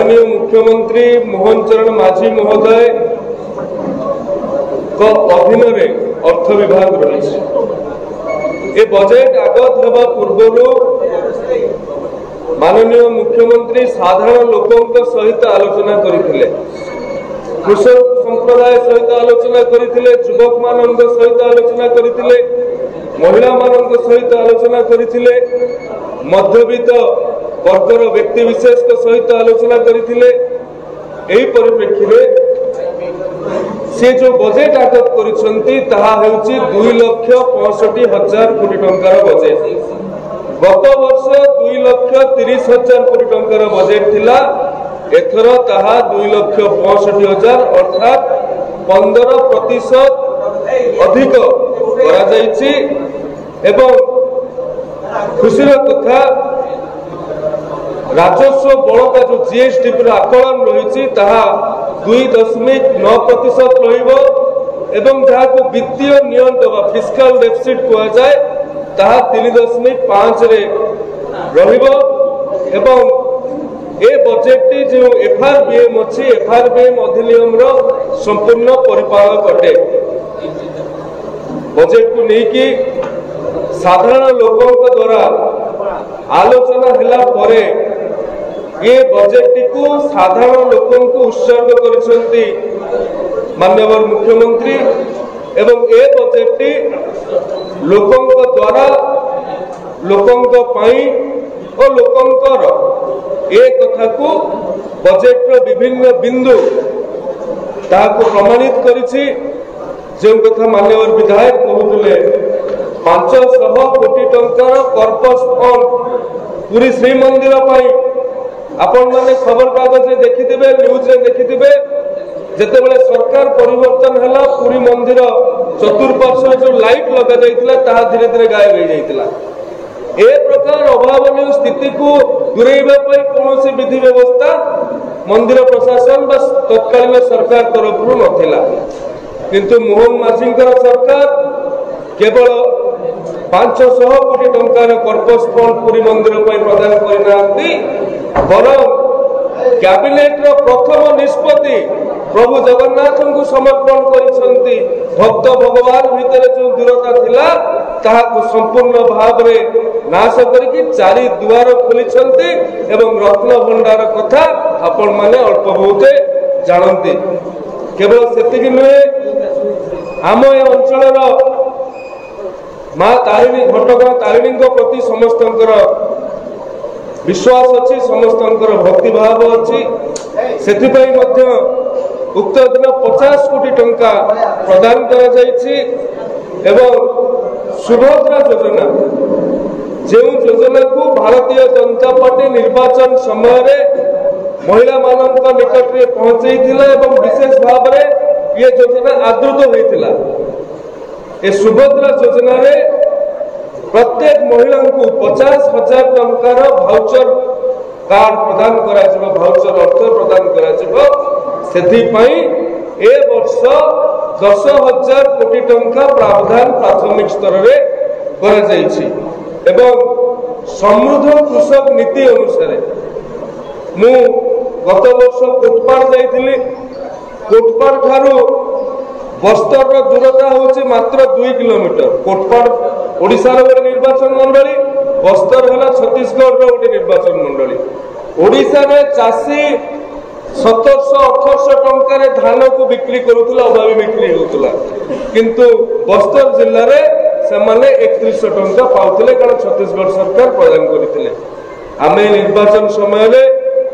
माननीय मुख्यमंत्री मोहन चरण माझी महोदय अधीन अर्थ विभाग रही। ए बजेट आगत होगा पूर्व माननीय मुख्यमंत्री साधारण लोकों सहित आलोचना करते, कृषक संप्रदाय सहित आलोचना करते, युवक मान सहित आलोचना करते, महिला मान सहित आलोचना करते, मध्यवित्त वर्गर व्यक्ति विशेष सहित आलोचना करते। एही परिप्रेक्षी में से जो बजेट आगत करिसेंती ताहा हेउची 2,65,000 कोटी टंकार बजेट। गत वर्ष 2,30,000 कोटी टंकार बजेट थिला, एथर ताहा 2,65,000 अर्थात 15% अधिक करा जायछि। एवं खुशीर कथा राजस्व बड़का जो जीएसटी पर आकलन रही 2.9% रहिबो एवं जहाको वित्तीय नियंत्रण वा फिस्कल डेफिसिट कहा जाए ताहा 3.5 रे रहिबो। एवं ए बजेट टी जो एफआरबीएम अछि, एफआरबीएम अधिनियम रो संपूर्ण परिपालक अटे। बजेट को लेकी साधारण लोकों द्वारा आलोचना हिला परे ये बजेट को साधारण लोकों को उत्सर्ग करिसेंती माननीय मुख्यमंत्री। एवं ए बजेट लोकों द्वारा लोकों पाई और लोकोंकर ए कथा को बजेट रो विभिन्न बिंदु ताको प्रमाणित करिछि। जो कथा माननीय विधायक कहूले 500 कोटी टंकार कर्पस फंड पूरी श्रीमंदिर पाई आपण माने खबर कागज देखिथिबे, न्यूज रे देखिथिबे, जेतेबेले सरकार परिवर्तन हला पूरी मंदिर चतुर्पार्श्व जो लाइट लगा जाइतिला ताहा धीरे धीरे गायब हो जाइतिला। ए प्रकार अभावनीय स्थिति को दूरेइबा पई कोनोसी विधि व्यवस्था मंदिर प्रशासन बस तत्कालीन सरकार तरफ नथिला, किंतु मोहन माझींकर सरकार केवल 500 कोटी टंकार कर्पस फंड पूरी मंदिर पर प्रदान करनांती, बरं कैबिनेट रो प्रथम निष्पत्ति प्रभु जगन्नाथ को समर्पण करिसंती। भक्त भगवान भितर जो दूरता थिला ताहा को संपूर्ण भाव रे नाश करके 4 दुआर खोलिसंती एवं रत्न भंडार कथा आपण माने अल्प बहुते जानते। केवल सेतिकी नुहे, आम ए अंचल माँ तारिणी घटगां तारिणी प्रति समस्तंकर विश्वास अच्छी, समस्तंकर भक्ति भाव अच्छी। सेथिपाई मध्य उक्त दिन 50 कोटी टंका प्रदान करा जायछि। एवं सुभद्रा योजना जो योजना को भारतीय जनता पार्टी निर्वाचन समय महिला मानक निकट में पहुंचैथिला एवं विशेष भाव में ये योजना आदृत होइथिला। ए सुभद्रा योजना रे प्रत्येक महिला को 50,000 टंकार भाउचर कार्ड प्रदान करा जिवो, भाउचर अर्थ प्रदान करा जिवो। सेथि पई ए वर्ष 10,000 कोटी टंका प्रावधान प्राथमिक स्तर रे करा जायछि। एवं समृद्ध कृषक नीति अनुसार मु गत वर्ष कोटपाड़ जाइथिली। कोटपाड़ ठारू बस्तर दूरता होची मात्र 2 किलोमीटर। कोटपाड़ ओडिशा रो निर्वाचन मंडली, बस्तर है छत्तीसगढ़ रो निर्वाचन मंडली। ओडिशा रे चाषी 1700-1800 टंकार धान को बिक्री करुला, अभावी बिक्री होता, किंतु बस्तर जिले में से 3100 टंका पाउथिले, कारण छत्तीसगढ़ सरकार प्रदान करथिले। आमे निर्वाचन समय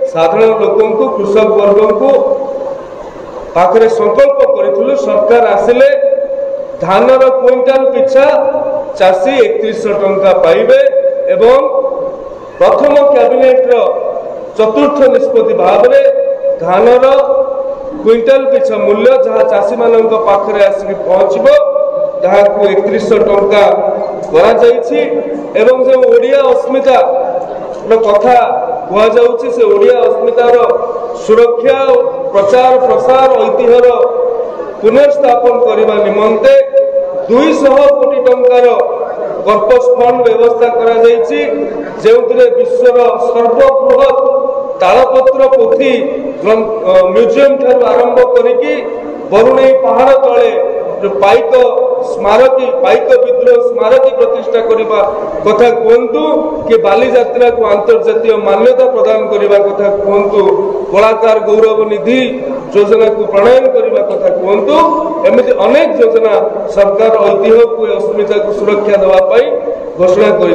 साधारण लोकों को कृषक वर्ग को पाखरे संकल्प करिथिलु, सरकार आसिले धानर क्विंटाल पिछा चाषी 3100 टंका पाइबे एवं प्रथम कैबिनेट चतुर्थ निष्पत्ति भाव में धानर क्विंटाल पिछा मूल्य जहाँ चाषी मान पाखरे आसिक पहुँचबो जहाँ को 3100 टंका करा जाइछि। एवं जो ओडिया अस्मिता कथा कह जाउछि, से ओडिया अस्मितार सुरक्षा प्रचार प्रसार ऐतिह्यर पुनर्स्थापन करने निमंते 200 कोटी टंकार कर्पस फंड व्यवस्था करा जाइछि, जेउथिरे विश्वर सर्वबृहत तालपत्र पोथी म्यूजियम ठारू आरंभ करिकी बरुणेई पहाड़ तले जो पाइक स्मारकी पाइक विद्रोह स्मारकी प्रतिष्ठा करने कथा कहतु कि बालीजात्रा को अंतर्जातीय मान्यता प्रदान करने कथा कहतु कलाकार गौरव निधि योजना को प्रणयन करने कथा कहतु एमती अनेक योजना सरकार ऐतिह्य को अस्मिता को सुरक्षा देवाई घोषणा कर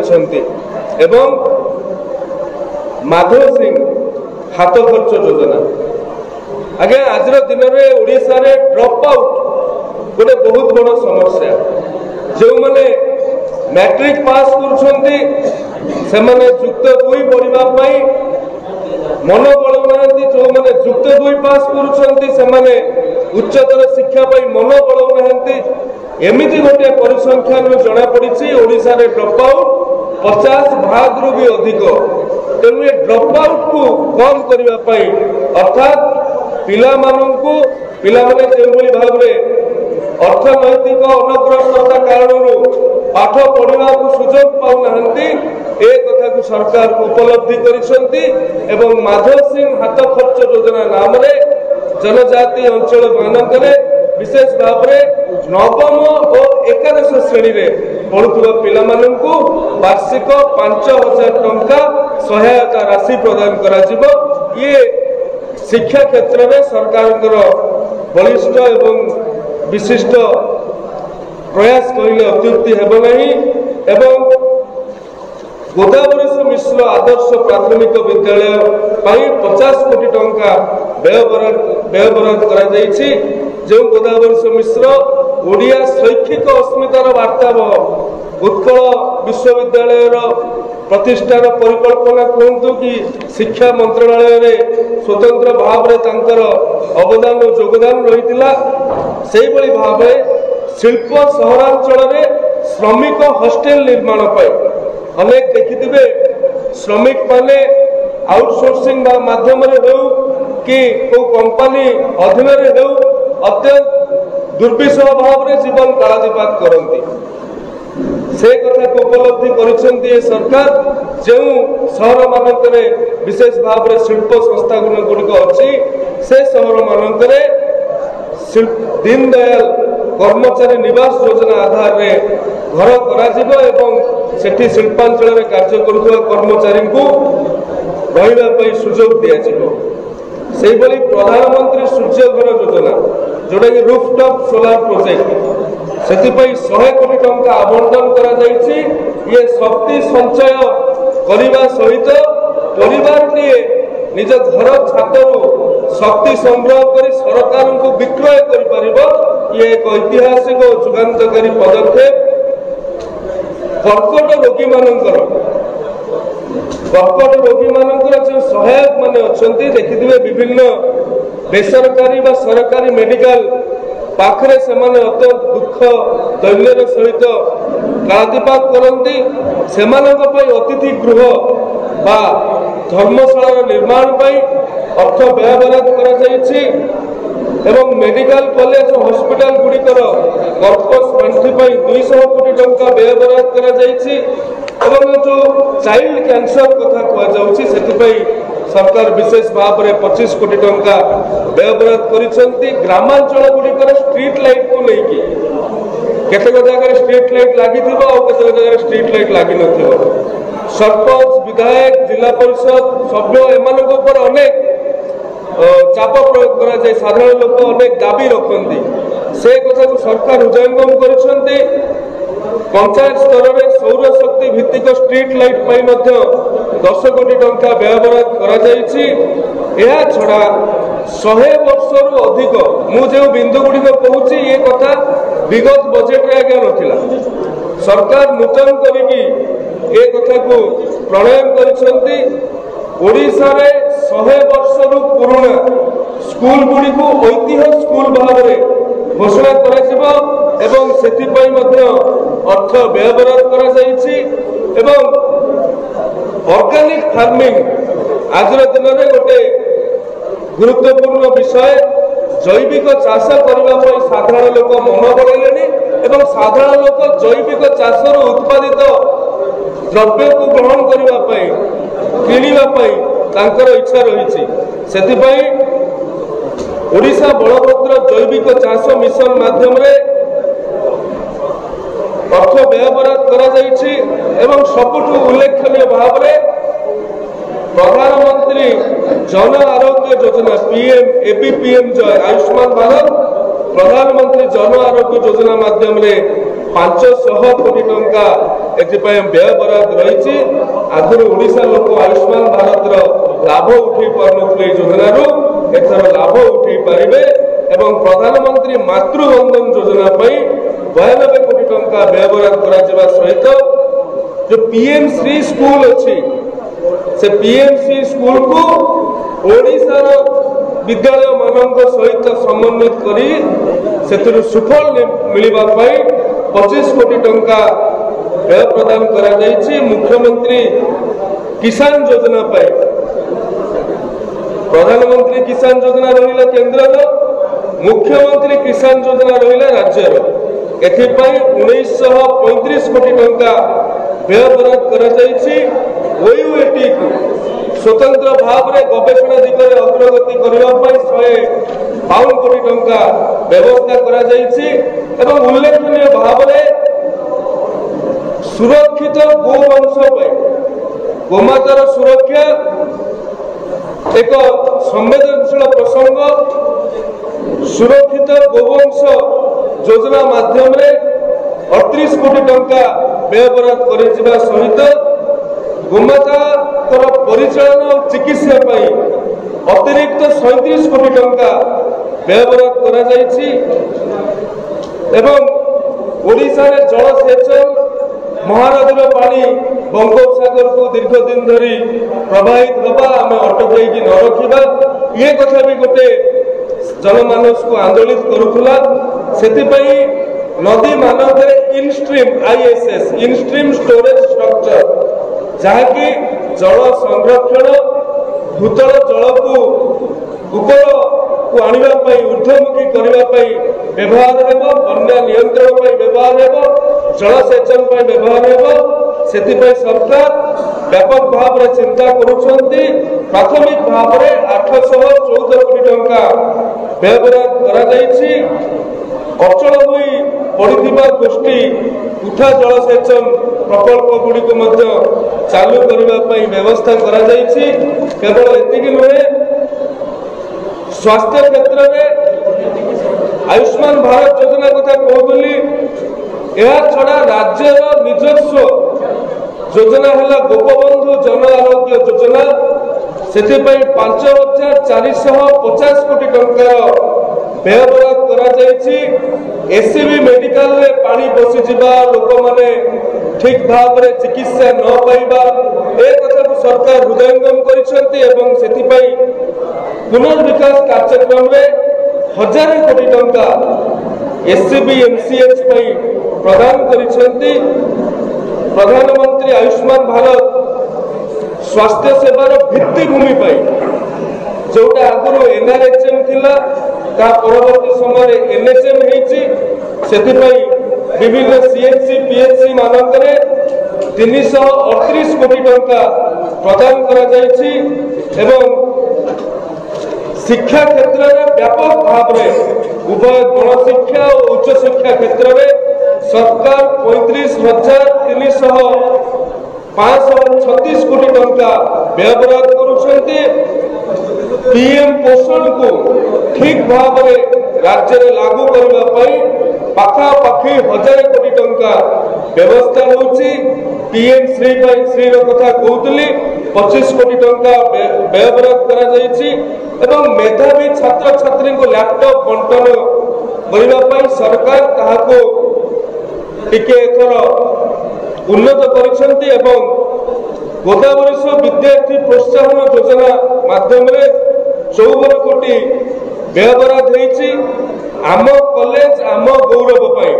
माधव सिंह हाथ खर्च योजना आगे आज दिन में ओडिशा रे ड्रॉप आउट गोटे बहुत बड़ समस्या जो माने मैट्रिक पास कर जुक्त दुई पढ़ाई मन बलौना जो मैंने जुक्त दुई पास कर उच्चतर शिक्षा मन बलौना एमती गोटे परिसंख्यान जना पड़ी ओडिशा रे ड्रॉप आउट 50% रु भी अधिक तेणु ये ड्रॉप आउट को कम करने अर्थात पिला माने जो भाव में अर्थनैतिक अनग्रसरता कारण पाठ पढ़ा सुजोग पाऊना ए कथा को सरकार उपलब्धि कर माधव सिंह हाथ खर्च योजना नाम जनजाति अंचल मानक विशेष भाव में नवम और एकादश श्रेणी में पढ़ुवा पिला वार्षिक 5,000 टंका सहायता राशि प्रदान करा ये शिक्षा क्षेत्र में सरकार बलिष्ठ एवं विशिष्ट प्रयास कहले अत्युक्ति हेब नहीं एवं गोदावरी मिश्र आदर्श प्राथमिक विद्यालय 50 कोटी टंका व्यय बराद करा जो गोदावरी मिश्र ओडिया शैक्षिक अस्मितार वार्ता उत्कल विश्वविद्यालय प्रतिष्ठान परिकल्पना कहतु कि शिक्षा मंत्रालय में स्वतंत्र भाव में अवदान और योगदान रही भाव शिल्प सहरांचल श्रमिक हॉस्टेल निर्माण अनेक देखिथे श्रमिक माने आउटसोर्सिंग माध्यम कि कंपनी अधीन अत्यंत दुर्विषह भाव में जीवन कालातीपात करती से कथा को उपलब्धि कर सरकार जो सहर मानक विशेष भाव में शिल्प संस्था गुड़िक अच्छी से सहर मानक दीन दयाल कर्मचारी निवास योजना आधार में घर कर शिल्पांचल कार्य करुवा कर्मचारी को रही सुजोग दि प्रधानमंत्री सूर्य घर योजना जोटा कि रूफटॉप सोलार प्रोजेक्ट से 100 कोटी टंका आवंटन करा ये शक्ति संचय करने सहित परिवार निज घर छातरू शक्ति संग्रह कर सरकार को विक्रय कर ये एक ऐतिहासिक और जुगान्तकारी पदक्षेप कर्कट रोगी मानकर जो सहायक माने अच्छा देखिए विभिन्न बेसरकारी व सरकारी मेडिकल पाखरे से अत्यंत दुख दैन्यर सहित कालातीपात करती से अतिथि गृह बा धर्मशाला निर्माण अर्थ व्यय बराद कर मेडिकल कॉलेज और हॉस्पिटल गुड़िकर कर्पस पांठि 200 कोटी टंका व्यय बराद कर जो चाइल्ड कैंसर कथा कहुई सरकार विशेष भाव में 25 कोटी टंका व्यय बराद कर ग्रामांचल गुड़िकर स्ट्रीट लाइट को लेकिन केतक जगह स्ट्रीट लाइट लगी केतक जगह स्ट्रीट लाइट लगी न सरपंच विधायक जिला परिषद सभ्य एम अनेक चाप प्रयोग कर साधारण लोक अनेक दाबी रखती से कथा को सरकार हृदयंगम कर पंचायत स्तर में सौर शक्ति भित्तिक स्ट्रीट लाइट 10 कोटी टंका व्यय बराद कर छड़ा 100 वर्ष रु अधिक मुझे बिंदु गुड़िक कहूँ ये कथा विगत बजेट आज्ञा नाला सरकार नूतन करी कथा को प्रणयन कर ओडिशा रे 100 वर्ष रु पुराना स्कूल गुड़ी को ऐतिह्य स्कूल भाव में घोषणा एवं सेतिपई मध्य अर्थ व्यय बराद कर ऑर्गेनिक फार्मिंग आज दिन में गोटे गुरुत्वपूर्ण विषय जैविक चाष करने साधारण लोक मन बढ़े साधारण लोक जैविक चाषर उत्पादित द्रव्य को ग्रहण करने ତାଙ୍କର ଇଚ୍ଛା ରହିଛି। ସେଥିପାଇଁ ଓଡ଼ିଶା ବଳଭଦ୍ର ଜୈବିକ ଚାଷ ମିଶନ ମାଧ୍ୟମରେ ଅର୍ଥ ବ୍ୟୟବରାଦ କରାଯାଇଛି ଏବଂ ସବୁଠୁ ଉଲ୍ଲେଖନୀୟ ଭାବରେ ପ୍ରଧାନମନ୍ତ୍ରୀ ଜନ ଆରୋଗ୍ୟ ଯୋଜନା PMABPM ଆୟୁଷ୍ମାନ ଭାରତ ପ୍ରଧାନମନ୍ତ୍ରୀ ଜନ ଆରୋଗ୍ୟ ଯୋଜନା ମାଧ୍ୟମରେ 500 କୋଟି ଟଙ୍କା ଏଥିପାଇଁ ବ୍ୟୟବରାଦ ରହିଛି। ଆଗରୁ ଓଡ଼ିଶା ଲୋକ ଆୟୁଷ୍ମାନ ଭାରତର ଲାଭ ଉଠାଇ ପାରୁନଥିଲେ ଏହି ଯୋଜନାରୁ, ଏଥର ଲାଭ ଉଠାଇ ପାରିବେ ଏବଂ ପ୍ରଧାନମନ୍ତ୍ରୀ ମାତୃବନ୍ଦନ ଯୋଜନା ପାଇଁ 92 କୋଟି ଟଙ୍କା ବ୍ୟୟବରାଦ କରାଯିବା ସହିତ जो PM श्री स्कूल अच्छी से PM श्री स्कूल को ओडिशार विद्यालय मान सहित समन्वित करी से सुफल मिलवा 25 कोटी टंका व्यय प्रदान करा जायछि। मुख्यमंत्री किसान योजना पाई प्रधानमंत्री किसान योजना रहिला केंद्र, मुख्यमंत्री किसान योजना रहिला राज्यर। एथिपाई 1935 कोटी टंका व्ययबराद करा जायछि। ओयूएटी को स्वतंत्र भाव में गवेषणा दिगरे अग्रगति करबा पई 152 कोटी टंका व्यवस्था करा जायछि एवं उल्लेखनीय भाव में सुरक्षित गोवंश पई गोमातार सुरक्षा एक संवेदनशील प्रसंग। सुरक्षित गोवंश योजना माध्यम 38 कोटी टंका व्ययबराद कर सहित गोमाता परिचालन और चिकित्सा अतिरिक्त 37 कोटी टंका व्ययबराद करा जायछि एवं ओडिशा रे जलसेचन महानदीर पानी बंगोपसागर को दीर्घ दिन धरी प्रवाहित होगा आम अटकई न रखा ये कथा भी गोटे जनमानस को आंदोलित करुला। सेतिपई नदी मानवरे instream ISS instream storage structure जहाँकि जल संरक्षण भूतल जल को ऊपर को आनिबा पई ऊर्ध्वमुखी करबा पई व्यवहार हेबो, बन्या नियंत्रण पई व्यवहार हेबो, जलसेचन पई व्यवहार हेबो। सेतिपई सरकार व्यापक भाव में चिंता करुछंती। प्राथमिक भाव में 814 कोटी टंका व्ययबराद करा जायछि। अचल होई पड़िथिबा गोष्ठी उठा जलसेचन प्रकल्प गुड़िक चालू करने व्यवस्था करा जायछि। केवल एतिकी नुहे, स्वास्थ्य क्षेत्र में आयुष्मान भारत योजना कथा कहूली। यह छड़ा राज्य निजस्व योजना है गोपबंधु जन आरोग्य योजना। से 5450 कोटी टंकार व्ययबराद करा जायछि। SCB मेडिकल रे पानी पशिजा लोक माने ठीक भाव में चिकित्सा न पाइबा ए कथा को सरकार हृदयंगम करिसेंती एवं सेतिपई पुनर्विकास कार्यक्रम में 1000 कोटी टंका SCB MCH पई प्रदान करिसेंती। प्रधानमंत्री आयुष्मान भारत स्वास्थ्य सेवार भित्तिभूमि पाई जोटा आगुरु NRHM थिला ता परवर्ती समय NHM हेछि। सेतिपई विभिन्न CHC PHC मानकरे 338 कोटी टंका प्रदान करा जायछि एवं शिक्षा क्षेत्र में व्यापक भाव में उभय गणशिक्षा और उच्च शिक्षा क्षेत्र में सरकार 35,336 कोटी टंका व्ययबराद करुछंती। PM पोषण को ठीक भाव में राज्य में लागू करने पाखापाखि 1000 कोटी टंका व्यवस्था होची। PM श्री कथा कहूली 25 कोटी टंका व्ययबराद करा जायछि एवं मेधावी छात्र छात्री को लैपटॉप बंटन करने सरकार ताहाको टिके एथर उन्नत करिसेंती एवं गोदावरी विद्यार्थी प्रोत्साहन योजना माध्यम 54 कोटी व्ययबराद होईछि। आम कॉलेज आम गौरव पाई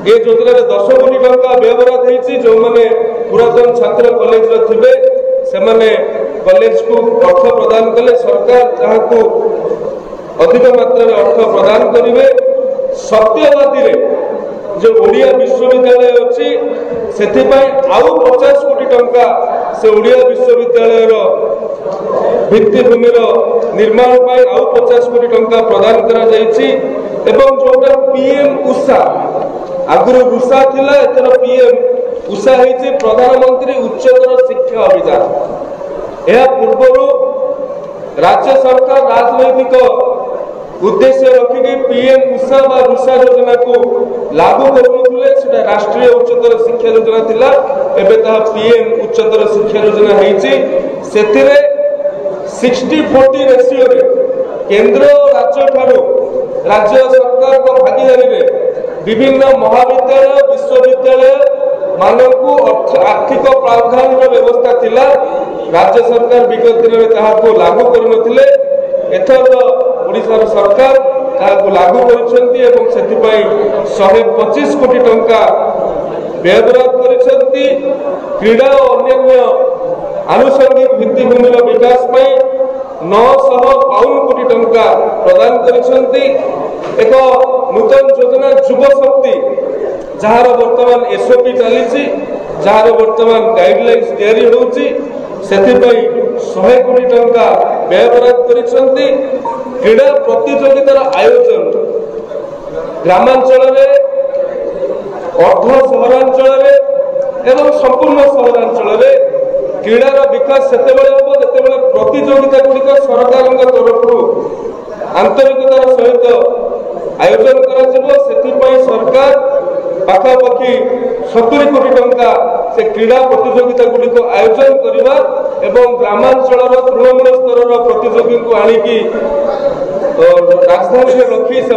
ये योजना 10 कोटी टंका व्ययबराद होईछि। जो माने पुरातन छात्र कॉलेज रे थिबे से माने कॉलेज को अर्थ प्रदान कले सरकार ताहाको अधिक मात्रा में अर्थ प्रदान करिवे। सत्यवादी रे जो ओडिया विश्वविद्यालय अच्छी से आउ 50 कोटी टंका से ओडिया विश्वविद्यालय भित्तिभूमि निर्माण पर आउ 50 कोटी टंका प्रदान करा जायछि एवं जोटा पीएम उषा आगुरु उषा थिला एथर पीएम उषा हेछि प्रधानमंत्री उच्चतर शिक्षा अभियान। यह पूर्व राज्य सरकार राजनैतिक उद्देश्य रखिकी पीएम उषा बा रुषा योजना को लागू करुनथुले सेटा राष्ट्रीय उच्चतर शिक्षा योजना थिला एबे ता पीएम उच्चतर शिक्षा योजना हेछि। सेथिरे 60-40 रेशियो रे केंद्र और राज्य ठारू राज्य सरकार को भागीदारी रे विभिन्न महाविद्यालय विश्वविद्यालय मानकु आर्थिक प्रावधान व्यवस्था थिला। राज्य सरकार विगत दिन में ताहाको लागू करुनथिले एथर ओडिशा सरकार ताहाको लागू करिसेंती एवं सेथिपाई 125 कोटी टंका व्ययबराद करिसेंती। क्रीड़ा और अन्य आनुषंगिक भित्तिभूमि विकास पाई 952 कोटी टंका प्रदान करिसेंती। एक नूतन योजना युव शक्ति जार वर्तमान एसओपी चली जार वर्तमान गाइडलाइंस तैयारी होउची सेथिपाई 100 कोटी टंका व्ययबराद करिसेंती। क्रीड़ा प्रतियोगितार आयोजन ग्रामांचल अर्ध सहरांचल एवं संपूर्ण सहरांचल क्रीडार विकास सेतेबेले हम जेतेबेले प्रतियोगिता गुड़िक सरकार तरफ आंतरिकतार सहित आयोजन करा सरकार पाखापाखि 70 कोटी टंका से क्रीड़ा प्रतियोगिता गुड़िक आयोजन करवा एवं ग्रामांचल तृणमूल स्तर प्रतियोगी को आनिकी राजधानी में रखी से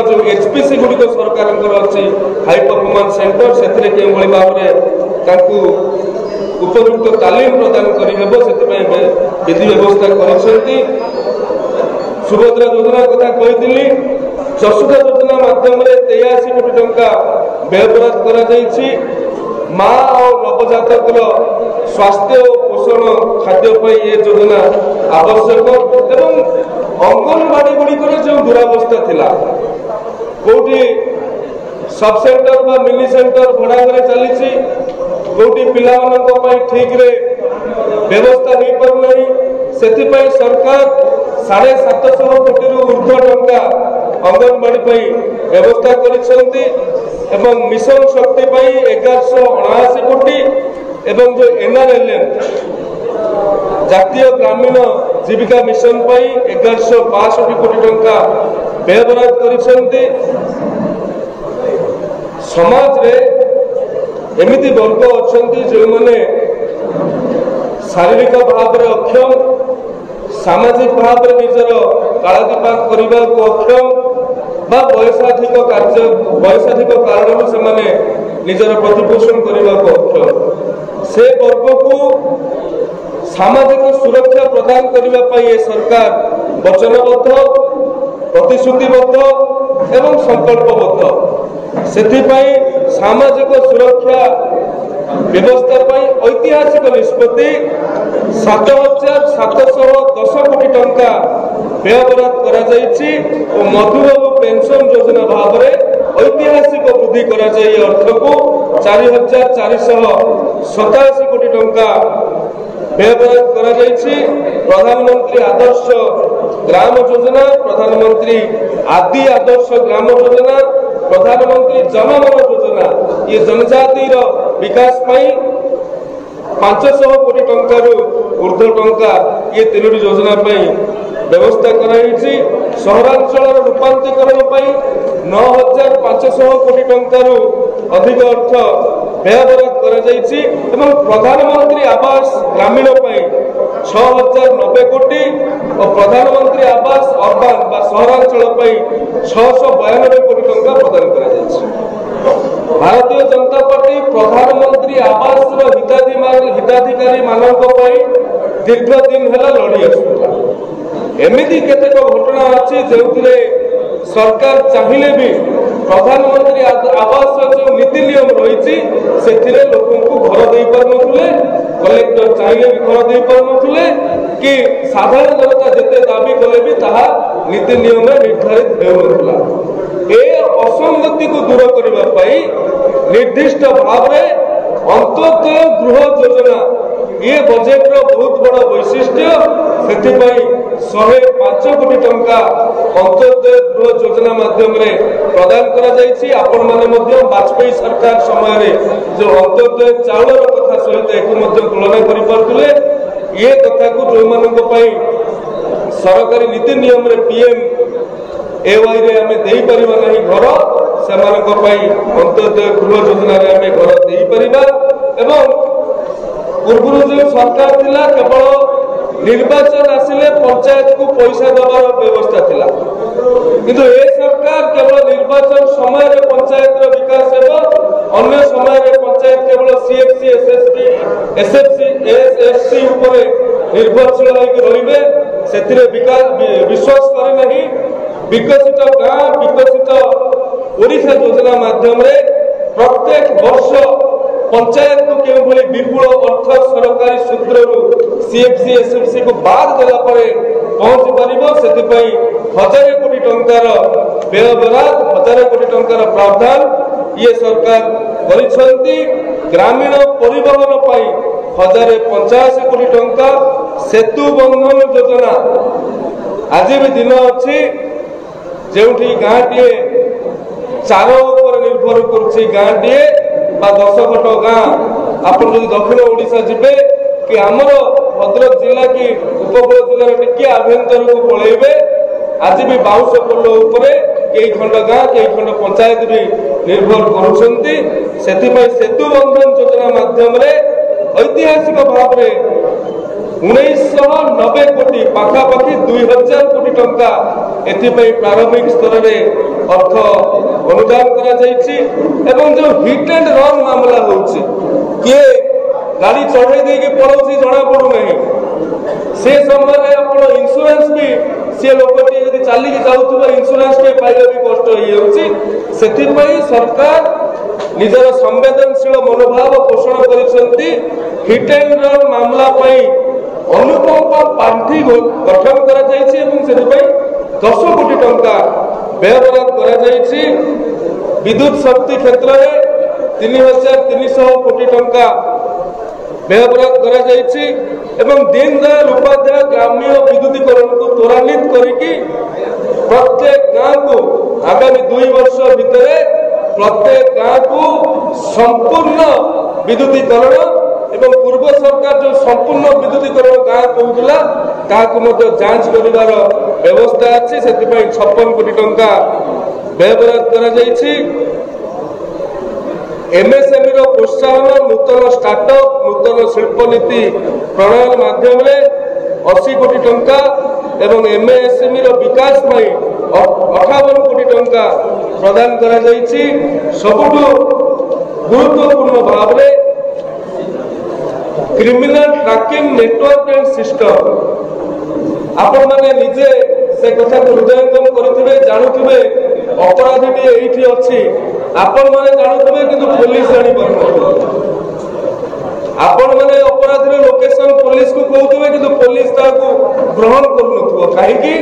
जो एचपीसी गुड़िक सरकार अच्छी हाई परफॉर्मेंस सेंटर से भाव में उपयुक्त तालीम प्रदान कर विधि व्यवस्था कर सुभद्रा योजना कथा कही चतुर्थ योजना माध्यम 83 कोटी टंका व्ययबराद कर माँ और नवजातक स्वास्थ्य और पोषण खाद्य ये योजना आवश्यक एवं अंगनवाड़ी गुड़िकर जो दुरावस्था थिला कोटी सब सेंटर बा मिनी सेंटर भड़ा करे चली कोटी पिला ठीक रे व्यवस्था नहीं पर नहीं सेथिपाई सरकार 750 कोटी ऊर्ध्व टंका अंगनवाड़ी व्यवस्था करिसेंती एवं मिशन शक्ति 1179 कोटी एवं जो एनआरएलएम जातीय ग्रामीण जीविका मिशन 1162 कोटी टंका व्ययबराद करिसेंती। समाज रे एमिति वर्ग अछंती जो माने शारीरिक भाव में अक्षम सामाजिक भाव में निजर कालातिपात करने को अक्षम बा वयसाधिक कारण से निजर प्रतिपोषण करने को अक्षम से वर्ग को सामाजिक सुरक्षा प्रदान करने ये सरकार वचनबद्ध प्रतिश्रुतिबद्ध एवं संकल्पबद्ध सेथिपाई सामाजिक सुरक्षा व्यवस्था ऐतिहासिक निष्पत्ति 7,710 कोटी टंका व्ययबराद करा जायछि और मधुबाबू पेंशन योजना भाव में ऐतिहासिक वृद्धि करा जाय अर्थ को 4,487 कोटी टंका व्ययबराद करा जायछि। प्रधानमंत्री आदर्श ग्राम योजना प्रधानमंत्री आदि आदर्श ग्राम योजना प्रधानमंत्री जनमन योजना ये जनजाति विकास 500 कोटी टंकार ऊर्ध्व टंका ये 3 योजना व्यवस्था कराई। सहरांचल रूपांतरीकरण 9,500 कोटी टंकार अधिक अर्थ व्ययबराद कर प्रधानमंत्री आवास ग्रामीण 6,090 कोटी और प्रधानमंत्री आवास अर्बान बा सहरांचल 692 कोटी टंका प्रदान कर भारतीय जनता पार्टी प्रधानमंत्री आवास हिताधिकारी मानक दीर्घ दिन है लड़ी आसुला। एमती केतेक घटना अच्छी जो सरकार चाहिए भी प्रधानमंत्री आवास जो नीति नियम रही लोक घर दे पारे कलेक्टर चाहिए भी घर दे पारे कि साधारण जनता जिते दाबी कले भी ताहा नीति नियम निर्धारित होउनथला। ए असंगति को दूर करने निर्दिष्ट भाव अंत्योदय गृह योजना ये बजेट बहुत बड़ वैशिष्ट्य से 105 कोटी टंका अंत्योदय गृह योजना माध्यम प्रदान करा आपण मैंने वाजपेयी सरकार समय जो अंत्योदय चाउल कथा सहित एक तुलना कर ये कथा को जो मान सरकारी नीति नियम पीएम एवाई रे आमे देई परिबा नहीं घर से अंत्योदय गृह योजना रे आमे घर देई परिबा एवं पूर्व जो सरकार थिला केवल निर्वाचन आसिले पंचायत को पैसा दबार व्यवस्था थिला किंतु ए सरकार केवल निर्वाचन समय रे पंचायत रो विकास हेबो अन्य समय रे पंचायत केवल सीएफसी एसएससी एसएफसी एसएससी ऊपर निर्भरशील होई रहिबे सेतिरे विश्वास करे नहीं विकसित गाँ विकसित ओडिशा योजना माध्यम प्रत्येक वर्ष पंचायत को क्यों विपुल अर्थ सरकारी सूत्र सीएफसी एसएफसी को बाद देला पहुंच पार 1000 कोटी टंकार व्यय बराद 1000 कोटी टंकार प्रावधान ये सरकार करिसेंती ग्रामीण परिवहन पाई 1085 कोटी टंका सेतु बंधन योजना आज भी दिन अच्छी जो गाँटीए चार उपर निर्भर कर गाँटीए 10 फट गाँ आप दक्षिण ओडिशा जिबे कि आमर भद्रक जिला की उपकूल जिले टिके आभ्यंतर को पलैबे आज भी 22 पोल उपरे कई खंड गाँ कई खंड पंचायत भी निर्भर करुछंती सेतिपई सेतु बंधन योजना माध्यम ऐतिहासिक भाव में 1990 कोटी पाखापाखि 2000 कोटी टंका एथिपई प्रारंभिक स्तर में अर्थ अनुदान करा जायछि एवं जो हिट एंड रन मामला होछि किए गाड़ी चढ़े दे के पड़ोसी जना पड़ू नहीं से समय आपण इंश्योरेंस भी से लोकटी यदि चली के जाउथबा इंश्योरेंस पे पाइबा भी कष्ट होई होछि सेथिपई सरकार निजर संवेदनशील मनोभाव पोषण करिसंती हिट एंड रन मामला पई अनुकंपा पांठी गठन करा जायछि एवं सेथिपई 10 कोटी टंका व्यय बराद करा जायछि विद्युत शक्ति क्षेत्र में 3300 कोटी टंका व्यय बराद करा जायछि एवं दीनदयाल उपाध्याय ग्रामीण विद्युतीकरण को त्वरान्वित करिकि प्रत्येक गाँव को आगामी 2 वर्ष भितर प्रत्येक गाँव को संपूर्ण विद्युतीकरण एवं पूर्व सरकार जो संपूर्ण विद्युतीकरण गाँव कहूला जांच कर व्यवस्था अच्छी से 56 कोटी टंका व्यय बराद करा जायछि एमएसएमई रो प्रोत्साहन नूतन स्टार्टअप नूतन शिल्प नीति प्रणयन माध्यम 80 कोटी टंका एवं एमएसएमई रो विकास पाई 58 कोटी टंका प्रदान करा जायछि सबुठु गुरुत्वपूर्ण भाव में criminal tracking network and system आपण माने निजे से कथा को हृदयंगम करथिबे जानुथिबे अपराधी एठी अछि आपण माने जानुथिबे किंतु पुलिस जानि परनो आपण माने अपराधी लोकेशन पुलिस को कहउथिबे किंतु पुलिस ताको ग्रहण करनथबो काहे कि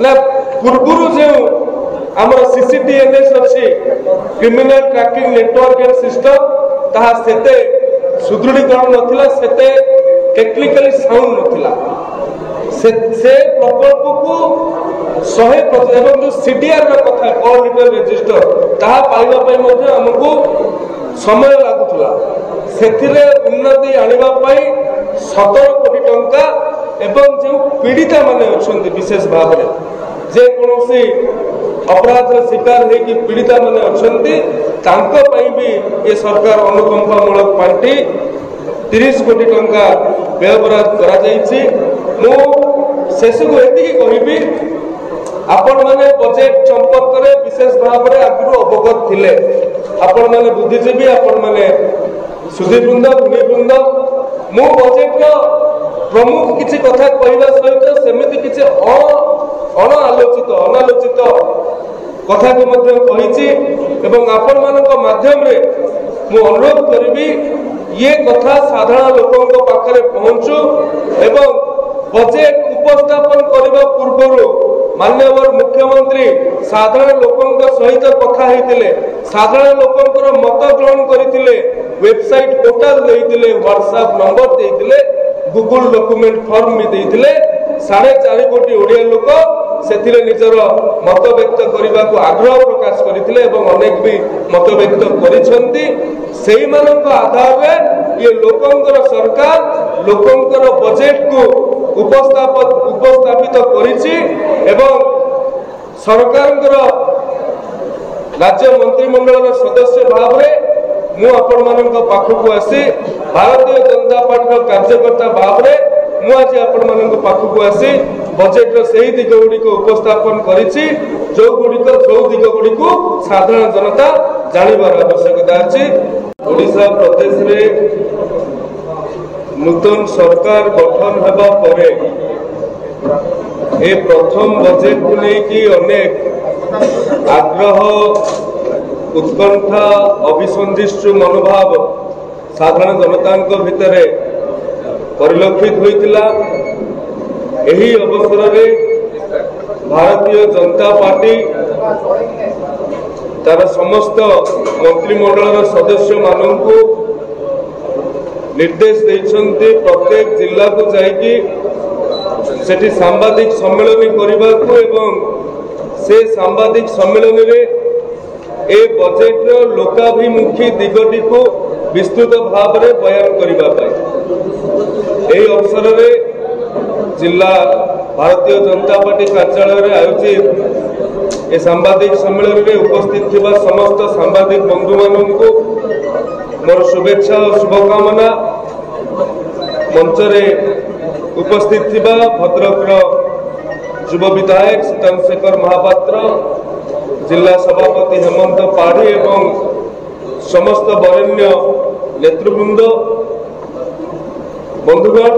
ना पूर्वरु जे हमर सीसीटीएनएस अछि criminal tracking network and system ताहा सेते सुदृढ़ीकरण नथिला सेते टेक्निकली साउंड नथिला से प्रकल्प को 100% एवं जो सीडीआर रा कथा कॉल डिटेल रजिस्टर ताहा पाइबा पई मध्ये हमकु समय लागुतला सेथिरे उन्नति आनिबा पई 17 कोटी टंका एवं जो पीड़िता माने अछंती विशेष भाव रे जे कोनोसी अपराध शिकार है कि पीड़िता माने अछंती तांको पई भी ये सरकार अनुकंपामूलक पांठी 30 कोटी टंका व्यय बराद करा जायछि मु शेष को एति कहिबी आपण माने बजेट संपर्क रे विशेष भाव रे आगु अवगत थिले आपण माने बुद्धिजीवी आपण माने सुधीवृंद भूमिवृंद मु बजेट रो प्रमुख किछि कथा कहबा सहित सेमिति किछि अनालोचित कथा को मध्य कहिछि एवं आपण मानक माध्यम रे मु अनुरोध करबी ये कथा साधारण लोकों पाखरे पहुंचू एवं बजेट उपस्थापन करबा पूर्वरु माननीय मुख्यमंत्री साधारण लोकंक सहित कथा होइतिले, साधारण लोकंकर मत ग्रहण करथिले, वेबसाइट पोर्टल देइतिले, व्हाट्सएप नंबर देइतिले, गूगल डॉक्यूमेंट फॉर्म भी देइतिले। 4.5 कोटी ओडिया लोक सेथिले निजर मत व्यक्त करने को आग्रह प्रकाश करथिले एवं अनेक भी मत व्यक्त करिसंती। सेही मानक आधार रे ये लोकंकर सरकार लोकंकर बजेट को उपस्थापित करिछि एवं सरकारंकर राज्य मंत्रिमंडल सदस्य भाव में मु आपण मानक पाखक आसी भारतीय जनता पार्टी कार्यकर्ता भाव में मु आज आपण मानक पाखक आसी बजेट से दिग गुड़ी को उपस्थापन करिछि जो दिग गुड़ी को साधारण जनता जानिबार आवश्यकता अछि। ओडिशा प्रदेश रे नूतन सरकार गठन हेबा परे ए प्रथम बजेट को लेकी अनेक आग्रह उत्कंठा अभिसंधिष्ट मनोभाव साधारण जनता भितर परिलक्षित होइतिला। एही अवसर में भारतीय जनता पार्टी तार समस्त मंत्रिमंडल सदस्य मानू निर्देश देइछन्ति प्रत्येक जिला को जाइकी सेठी सांबादिक सम्मेलन करने को एवं से सांबादिक सम्मेलन रे ए बजेट लोकाभिमुखी दिगटी को विस्तृत भाव में बयान करने अवसर में जिला भारतीय जनता पार्टी कार्यालय में आयोजित ए सांबादिक सम्मेलन में उपस्थित थिबा समस्त सांबादिक बंधु मानन को मोर शुभेच्छा और शुभकामना। मंच रे उपस्थित थिबा भद्रक युव विधायक चंद्रशेखर महापात्र, जिला सभापति हेमंत पाढ़ी एवं समस्त वरेण्य नेतृवृंद, बंधुगण